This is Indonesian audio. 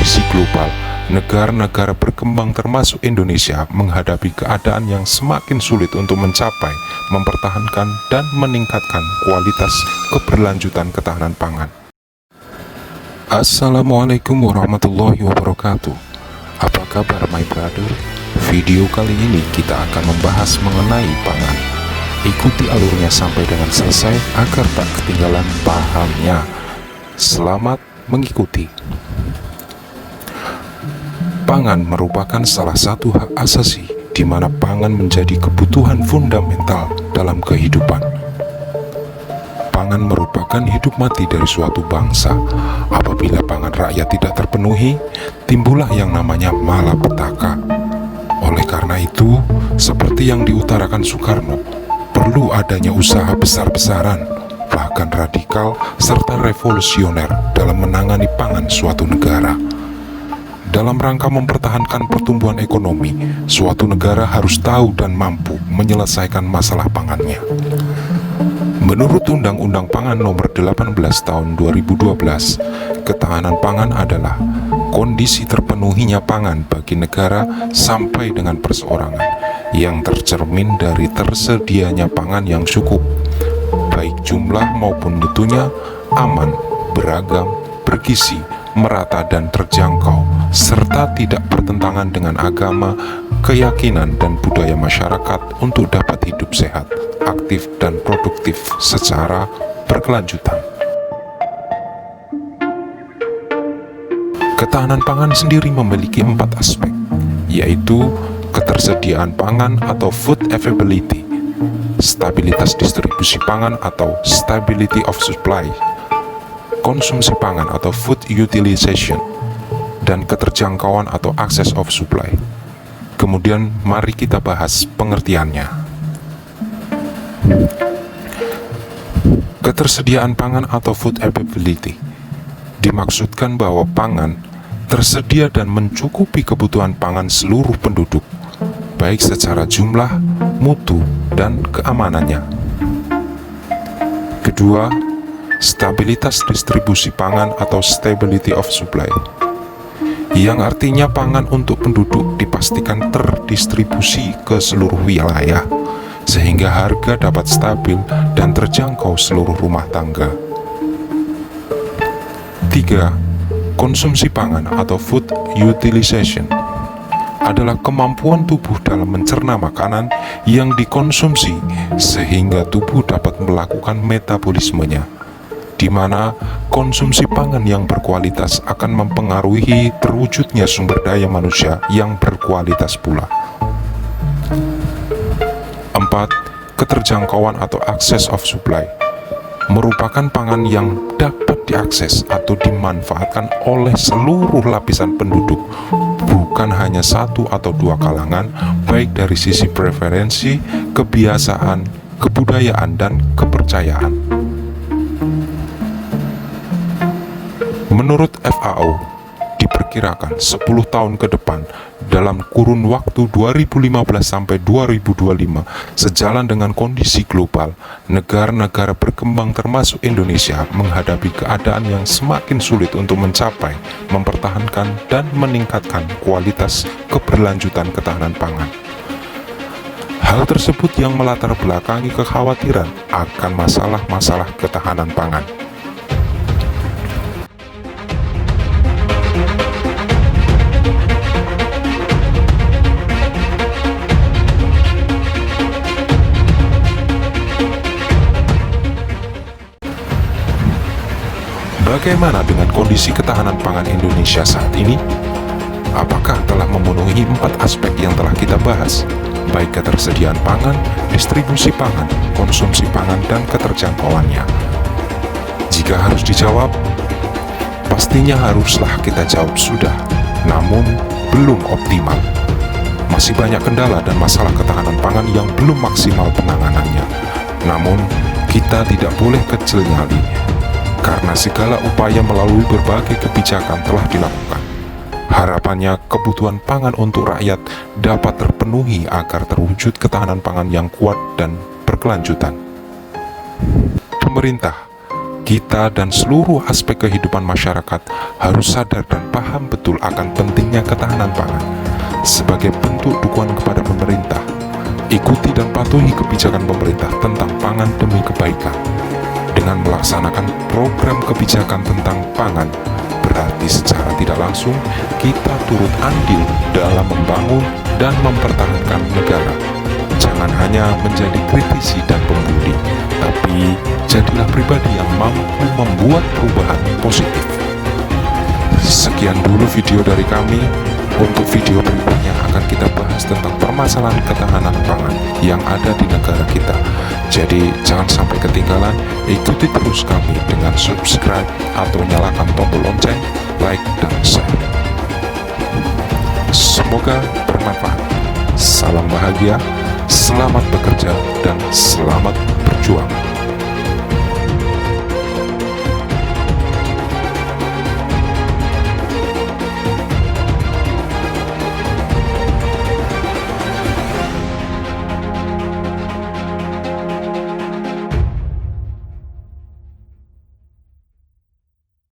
kondisi global, negara-negara berkembang termasuk Indonesia menghadapi keadaan yang semakin sulit untuk mencapai, mempertahankan, dan meningkatkan kualitas keberlanjutan ketahanan pangan. Assalamualaikum warahmatullahi wabarakatuh. Apa kabar my brother? Video kali ini kita akan membahas mengenai pangan. Ikuti alurnya sampai dengan selesai agar tak ketinggalan pahamnya. Selamat mengikuti. Pangan merupakan salah satu hak asasi di mana pangan menjadi kebutuhan fundamental dalam kehidupan. Pangan merupakan hidup mati dari suatu bangsa. Apabila pangan rakyat tidak terpenuhi, timbullah yang namanya malapetaka. Oleh karena itu, seperti yang diutarakan Soekarno, perlu adanya usaha besar-besaran, bahkan radikal, serta revolusioner dalam menangani pangan suatu negara. Dalam rangka mempertahankan pertumbuhan ekonomi, suatu negara harus tahu dan mampu menyelesaikan masalah pangannya. Menurut Undang-Undang Pangan Nomor 18 Tahun 2012, ketahanan pangan adalah kondisi terpenuhinya pangan bagi negara sampai dengan perseorangan yang tercermin dari tersedianya pangan yang cukup, baik jumlah maupun mutunya, aman, beragam, bergizi, merata dan terjangkau, serta tidak bertentangan dengan agama, keyakinan dan budaya masyarakat untuk dapat hidup sehat, aktif dan produktif secara berkelanjutan. Ketahanan pangan sendiri memiliki 4 aspek, yaitu ketersediaan pangan atau food availability, stabilitas distribusi pangan atau stability of supply, konsumsi pangan atau food utilization, dan keterjangkauan atau access of supply. Kemudian mari kita bahas pengertiannya. Ketersediaan pangan atau food availability dimaksudkan bahwa pangan tersedia dan mencukupi kebutuhan pangan seluruh penduduk, baik secara jumlah, mutu, dan keamanannya. Kedua, stabilitas distribusi pangan atau stability of supply, yang artinya pangan untuk penduduk dipastikan terdistribusi ke seluruh wilayah, sehingga harga dapat stabil dan terjangkau seluruh rumah tangga. 3. Konsumsi pangan atau food utilization adalah kemampuan tubuh dalam mencerna makanan yang dikonsumsi sehingga tubuh dapat melakukan metabolismenya, di mana konsumsi pangan yang berkualitas akan mempengaruhi terwujudnya sumber daya manusia yang berkualitas pula. 4. Keterjangkauan atau access of supply merupakan pangan yang dapat diakses atau dimanfaatkan oleh seluruh lapisan penduduk, bukan hanya satu atau dua kalangan, baik dari sisi preferensi, kebiasaan, kebudayaan, dan kepercayaan. Menurut FAO, diperkirakan 10 tahun ke depan dalam kurun waktu 2015 sampai 2025, sejalan dengan kondisi global, negara-negara berkembang termasuk Indonesia menghadapi keadaan yang semakin sulit untuk mencapai, mempertahankan, dan meningkatkan kualitas keberlanjutan ketahanan pangan. Hal tersebut yang melatar belakangi kekhawatiran akan masalah-masalah ketahanan pangan. Bagaimana dengan kondisi ketahanan pangan Indonesia saat ini? Apakah telah memenuhi 4 aspek yang telah kita bahas, baik ketersediaan pangan, distribusi pangan, konsumsi pangan, dan keterjangkauannya? Jika harus dijawab, pastinya haruslah kita jawab sudah, namun belum optimal. Masih banyak kendala dan masalah ketahanan pangan yang belum maksimal penanganannya. Namun, kita tidak boleh kecil nyali, karena segala upaya melalui berbagai kebijakan telah dilakukan. Harapannya kebutuhan pangan untuk rakyat dapat terpenuhi agar terwujud ketahanan pangan yang kuat dan berkelanjutan. Pemerintah, kita dan seluruh aspek kehidupan masyarakat harus sadar dan paham paham betul akan pentingnya ketahanan pangan. Sebagai bentuk dukungan kepada pemerintah, ikuti dan patuhi kebijakan pemerintah tentang pangan demi kebaikan. Dengan melaksanakan program kebijakan tentang pangan, berarti secara tidak langsung kita turut andil dalam membangun dan mempertahankan negara. Jangan hanya menjadi kritisi dan pembuli, tapi jadilah pribadi yang mampu membuat perubahan positif. Sekian dulu video dari kami. Untuk video berikutnya akan kita bahas tentang permasalahan ketahanan pangan yang ada di negara kita. Jadi jangan sampai ketinggalan, ikuti terus kami dengan subscribe atau nyalakan tombol lonceng, like, dan share. Semoga bermanfaat. Salam bahagia, selamat bekerja, dan selamat berjuang.